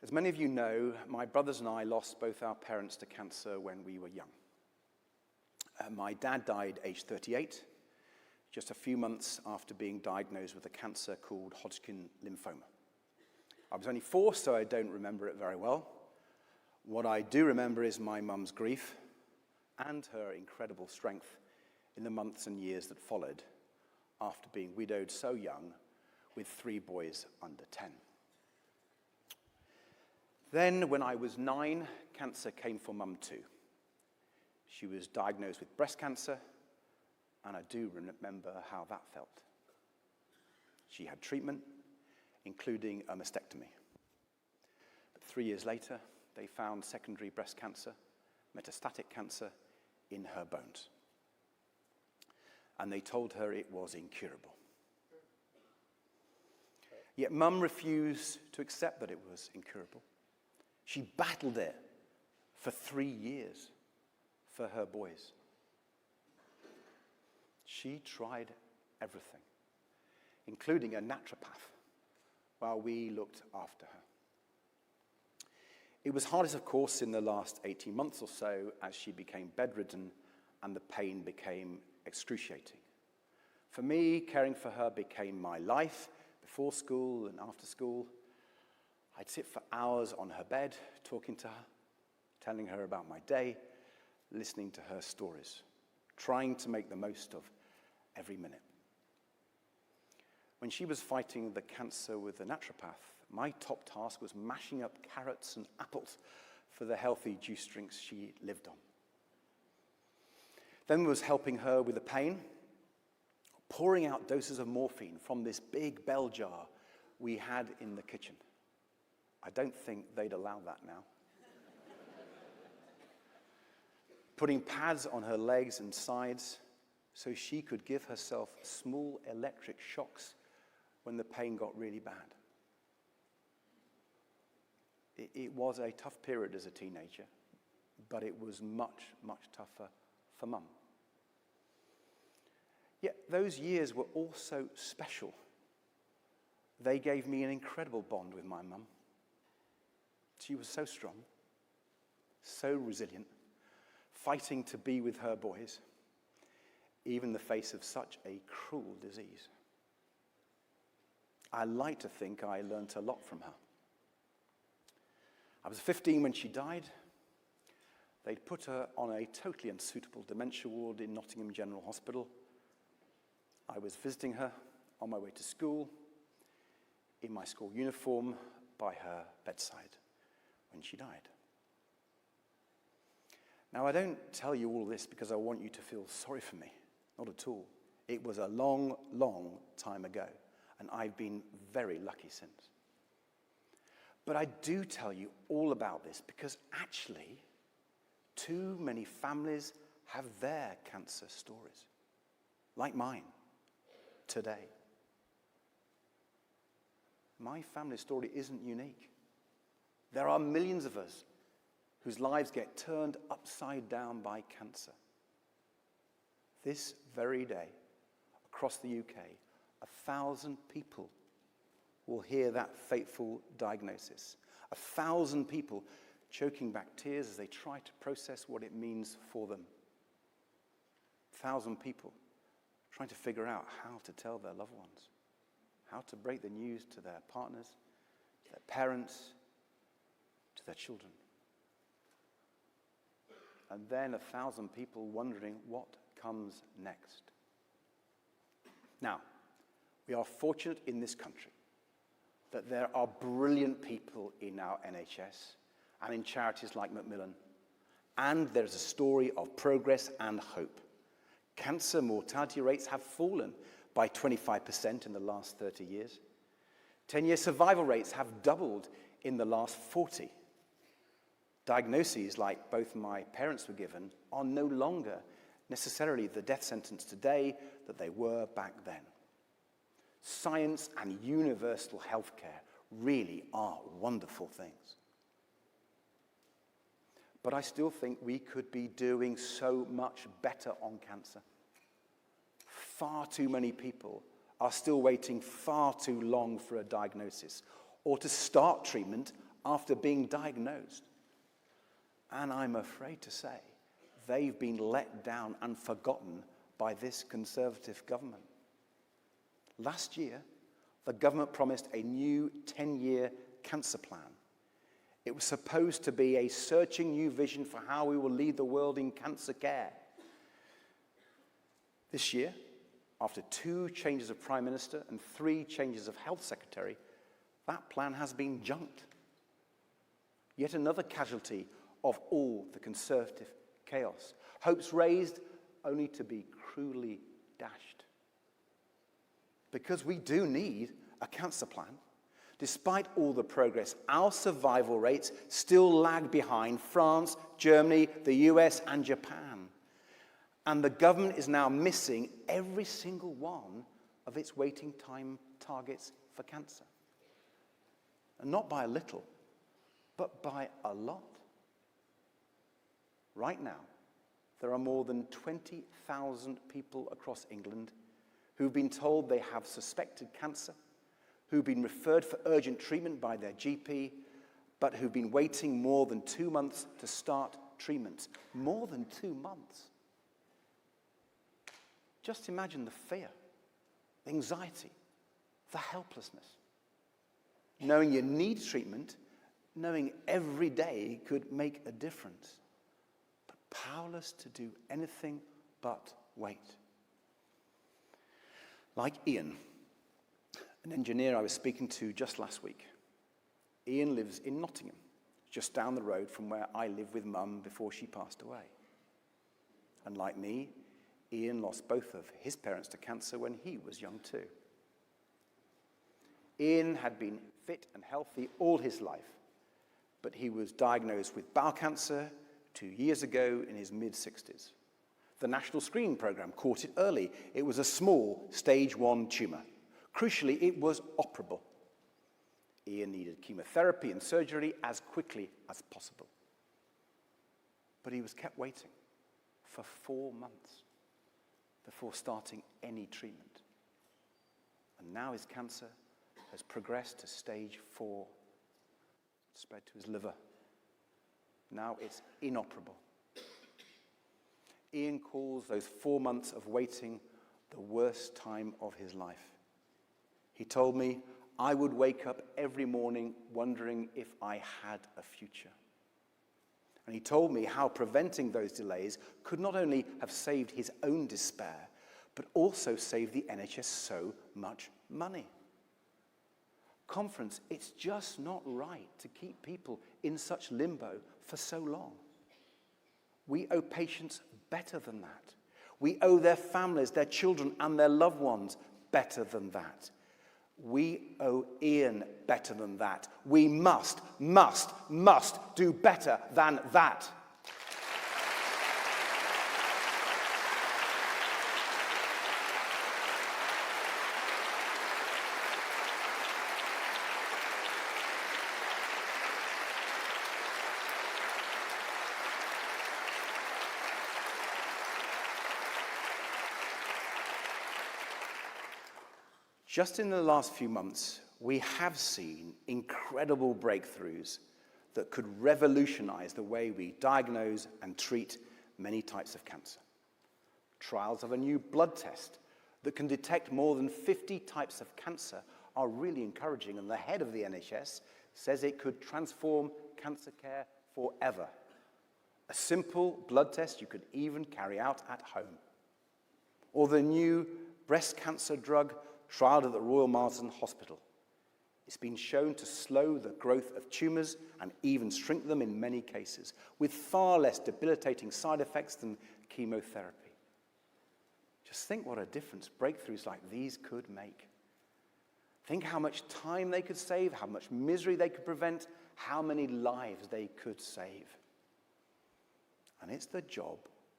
As many of you know, my brothers and I lost both our parents to cancer when we were young. My dad died aged 38, just a few months after being diagnosed with a cancer called Hodgkin lymphoma. I was only 4, so I don't remember it very well. What I do remember is my mum's grief and her incredible strength in the months and years that followed after being widowed so young with 3 boys under 10. Then, when I was 9, cancer came for Mum too. She was diagnosed with breast cancer, and I do remember how that felt. She had treatment, including a mastectomy. But 3 years later, they found secondary breast cancer, metastatic cancer, in her bones. And they told her it was incurable. Yet Mum refused to accept that it was incurable. She battled it for 3 years for her boys. She tried everything, including a naturopath, while we looked after her. It was hardest, of course, in the last 18 months or so as she became bedridden and the pain became excruciating. For me, caring for her became my life before school and after school. I'd sit for hours on her bed, talking to her, telling her about my day, listening to her stories, trying to make the most of every minute. When she was fighting the cancer with the naturopath, my top task was mashing up carrots and apples for the healthy juice drinks she lived on. Then was helping her with the pain, pouring out doses of morphine from this big bell jar we had in the kitchen. I don't think they'd allow that now. Putting pads on her legs and sides so she could give herself small electric shocks when the pain got really bad. It was a tough period as a teenager, but it was much, much tougher for Mum. Yet those years were also special. They gave me an incredible bond with my mum. She was so strong, so resilient, fighting to be with her boys, even in the face of such a cruel disease. I like to think I learned a lot from her. I was 15 when she died. They'd put her on a totally unsuitable dementia ward in Nottingham General Hospital. I was visiting her on my way to school, in my school uniform, by her bedside when she died. Now, I don't tell you all this because I want you to feel sorry for me. Not at all. It was a long, long time ago, and I've been very lucky since. But I do tell you all about this because actually, too many families have their cancer stories, like mine, today. My family story isn't unique. There are millions of us whose lives get turned upside down by cancer. This very day, across the UK, 1,000 people will hear that fateful diagnosis. 1,000 people choking back tears as they try to process what it means for them. 1,000 people trying to figure out how to tell their loved ones, how to break the news to their partners, to their parents, to their children. And then 1,000 people wondering what comes next. Now, we are fortunate in this country that there are brilliant people in our NHS and in charities like Macmillan, and there's a story of progress and hope. Cancer mortality rates have fallen by 25% in the last 30 years. 10-year survival rates have doubled in the last 40. Diagnoses like both my parents were given are no longer necessarily the death sentence today that they were back then. Science and universal healthcare really are wonderful things. But I still think we could be doing so much better on cancer. Far too many people are still waiting far too long for a diagnosis or to start treatment after being diagnosed. And I'm afraid to say, they've been let down and forgotten by this Conservative government. Last year, the government promised a new 10-year cancer plan. It was supposed to be a searching new vision for how we will lead the world in cancer care. This year, after 2 changes of Prime Minister and 3 changes of Health Secretary, that plan has been junked. Yet another casualty of all the Conservative chaos. Hopes raised only to be cruelly dashed. Because we do need a cancer plan. Despite all the progress, our survival rates still lag behind France, Germany, the US, and Japan. And the government is now missing every single one of its waiting time targets for cancer. And not by a little, but by a lot. Right now, there are more than 20,000 people across England who've been told they have suspected cancer, who've been referred for urgent treatment by their GP, but who've been waiting more than 2 months to start treatment. More than 2 months. Just imagine the fear, the anxiety, the helplessness. Knowing you need treatment, knowing every day could make a difference, but powerless to do anything but wait. Like Ian, an engineer I was speaking to just last week. Ian lives in Nottingham, just down the road from where I lived with Mum before she passed away. And like me, Ian lost both of his parents to cancer when he was young too. Ian had been fit and healthy all his life, but he was diagnosed with bowel cancer 2 years ago in his mid-60s. The National Screening Programme caught it early. It was a small stage 1 tumour. Crucially, it was operable. Ian needed chemotherapy and surgery as quickly as possible. But he was kept waiting for 4 months before starting any treatment. And now his cancer has progressed to stage 4, spread to his liver. Now it's inoperable. Ian calls those 4 months of waiting the worst time of his life. He told me, I would wake up every morning wondering if I had a future. And he told me how preventing those delays could not only have saved his own despair, but also saved the NHS so much money. Conference, it's just not right to keep people in such limbo for so long. We owe patients better than that. We owe their families, their children, and their loved ones better than that. We owe Ian better than that. We must do better than that. Just in the last few months, we have seen incredible breakthroughs that could revolutionize the way we diagnose and treat many types of cancer. Trials of a new blood test that can detect more than 50 types of cancer are really encouraging, and the head of the NHS says it could transform cancer care forever. A simple blood test you could even carry out at home. Or the new breast cancer drug trialed at the Royal Marsden Hospital. It's been shown to slow the growth of tumours and even shrink them in many cases, with far less debilitating side effects than chemotherapy. Just think what a difference breakthroughs like these could make. Think how much time they could save, how much misery they could prevent, how many lives they could save. And it's the job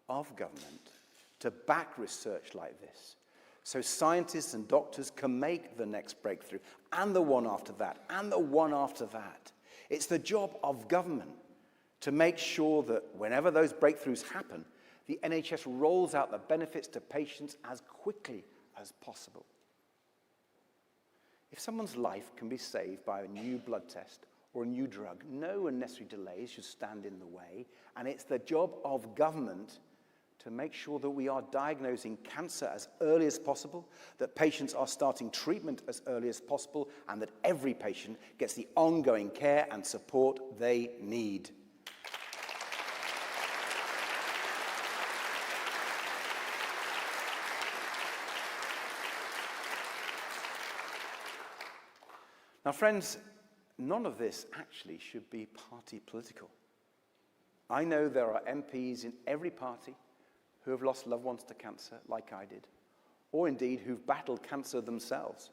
of government to back research like this, so scientists and doctors can make the next breakthrough, and the one after that, and the one after that. It's the job of government to make sure that whenever those breakthroughs happen, the NHS rolls out the benefits to patients as quickly as possible. If someone's life can be saved by a new blood test or a new drug, no unnecessary delays should stand in the way, and it's the job of government to make sure that we are diagnosing cancer as early as possible, that patients are starting treatment as early as possible, and that every patient gets the ongoing care and support they need. Now, friends, none of this actually should be party political. I know there are MPs in every party who have lost loved ones to cancer, like I did, or indeed who've battled cancer themselves.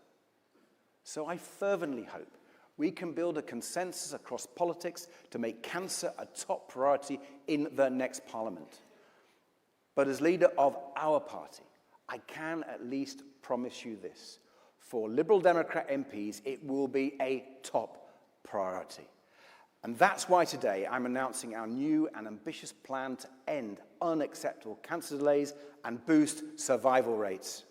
So I fervently hope we can build a consensus across politics to make cancer a top priority in the next Parliament. But as leader of our party, I can at least promise you this. For Liberal Democrat MPs, it will be a top priority. And that's why today I'm announcing our new and ambitious plan to end unacceptable cancer delays and boost survival rates.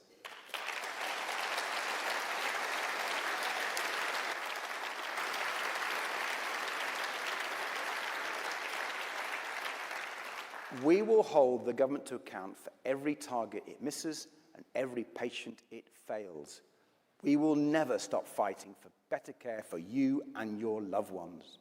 We will hold the government to account for every target it misses and every patient it fails. We will never stop fighting for better care for you and your loved ones.